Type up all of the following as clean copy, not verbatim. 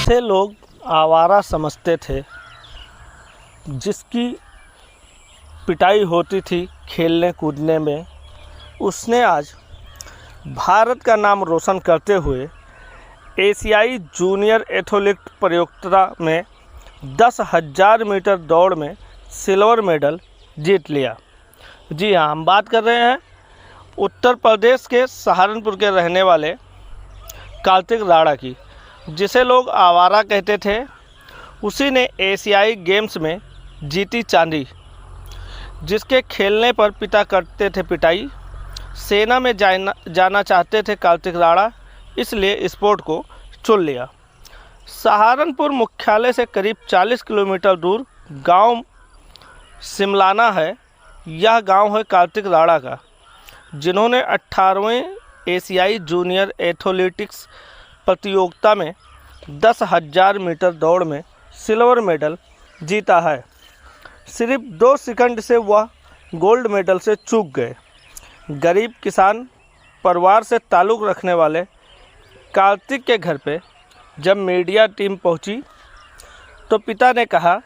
जिसे लोग आवारा समझते थे, जिसकी पिटाई होती थी खेलने कूदने में, उसने आज भारत का नाम रोशन करते हुए एशियाई जूनियर एथलेटिक्स प्रतियोगिता में 10,000 मीटर दौड़ में सिल्वर मेडल जीत लिया। जी हाँ, हम बात कर रहे हैं उत्तर प्रदेश के सहारनपुर के रहने वाले कार्तिक राणा की, जिसे लोग आवारा कहते थे। उसी ने एशियाई गेम्स में जीती चांदी, जिसके खेलने पर पिता करते थे पिटाई। सेना में जाना चाहते थे कार्तिक राणा, इसलिए स्पोर्ट को चुन लिया। सहारनपुर मुख्यालय से करीब 40 किलोमीटर दूर गांव सिमलाना है। यह गांव है कार्तिक राणा का, जिन्होंने 18वें एशियाई जूनियर एथलेटिक्स प्रतियोगिता में 10,000 मीटर दौड़ में सिल्वर मेडल जीता है। सिर्फ 2 सेकंड से वह गोल्ड मेडल से चूक गए। गरीब किसान परिवार से ताल्लुक़ रखने वाले कार्तिक के घर पे जब मीडिया टीम पहुंची तो पिता ने कहा,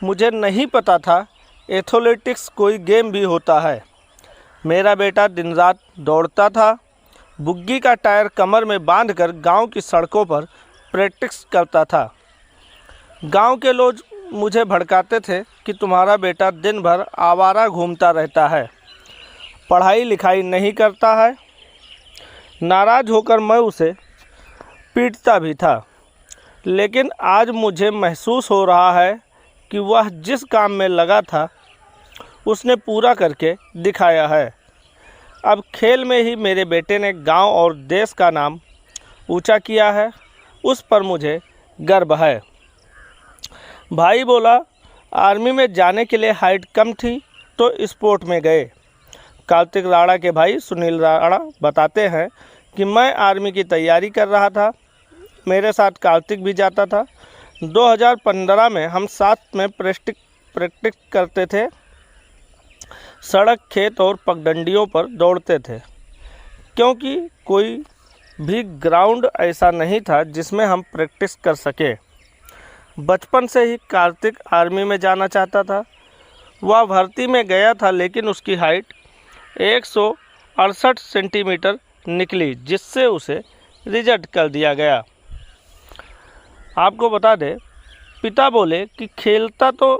मुझे नहीं पता था एथलेटिक्स कोई गेम भी होता है। मेरा बेटा दिन रात दौड़ता था, बुग्गी का टायर कमर में बांधकर गांव की सड़कों पर प्रैक्टिस करता था। गांव के लोग मुझे भड़काते थे कि तुम्हारा बेटा दिन भर आवारा घूमता रहता है, पढ़ाई लिखाई नहीं करता है। नाराज़ होकर मैं उसे पीटता भी था, लेकिन आज मुझे महसूस हो रहा है कि वह जिस काम में लगा था उसने पूरा करके दिखाया है। अब खेल में ही मेरे बेटे ने गांव और देश का नाम ऊंचा किया है, उस पर मुझे गर्व है। भाई बोला, आर्मी में जाने के लिए हाइट कम थी तो स्पोर्ट में गए। कार्तिक राणा के भाई सुनील राणा बताते हैं कि मैं आर्मी की तैयारी कर रहा था, मेरे साथ कार्तिक भी जाता था। 2015 में हम साथ में प्रैक्टिस करते थे, सड़क, खेत और पगडंडियों पर दौड़ते थे, क्योंकि कोई भी ग्राउंड ऐसा नहीं था जिसमें हम प्रैक्टिस कर सके। बचपन से ही कार्तिक आर्मी में जाना चाहता था। वह भर्ती में गया था, लेकिन उसकी हाइट 168 सेंटीमीटर निकली, जिससे उसे रिजेक्ट कर दिया गया। आपको बता दें, पिता बोले कि खेलता तो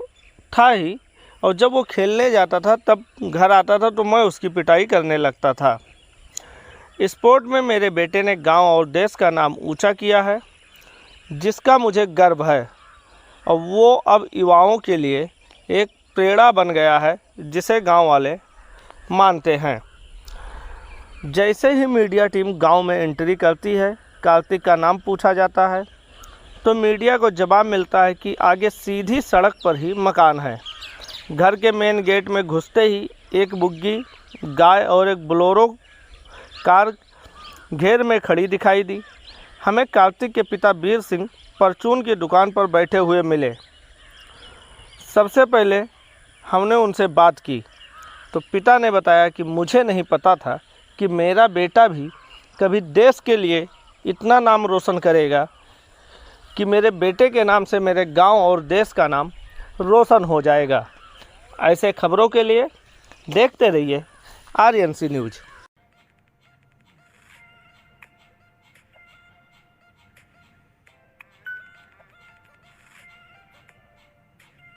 था ही, और जब वो खेलने जाता था तब घर आता था तो मैं उसकी पिटाई करने लगता था। स्पोर्ट में मेरे बेटे ने गांव और देश का नाम ऊंचा किया है, जिसका मुझे गर्व है, और वो अब युवाओं के लिए एक प्रेरणा बन गया है, जिसे गांव वाले मानते हैं। जैसे ही मीडिया टीम गांव में एंट्री करती है, कार्तिक का नाम पूछा जाता है तो मीडिया को जवाब मिलता है कि आगे सीधी सड़क पर ही मकान है। घर के मेन गेट में घुसते ही एक बुग्गी, गाय और एक बोलेरो कार घेर में खड़ी दिखाई दी। हमें कार्तिक के पिता वीर सिंह परचून की दुकान पर बैठे हुए मिले। सबसे पहले हमने उनसे बात की तो पिता ने बताया कि मुझे नहीं पता था कि मेरा बेटा भी कभी देश के लिए इतना नाम रोशन करेगा कि मेरे बेटे के नाम से मेरे गांव और देश का नाम रोशन हो जाएगा। ऐसे खबरों के लिए देखते रहिए आर्यन सी न्यूज़।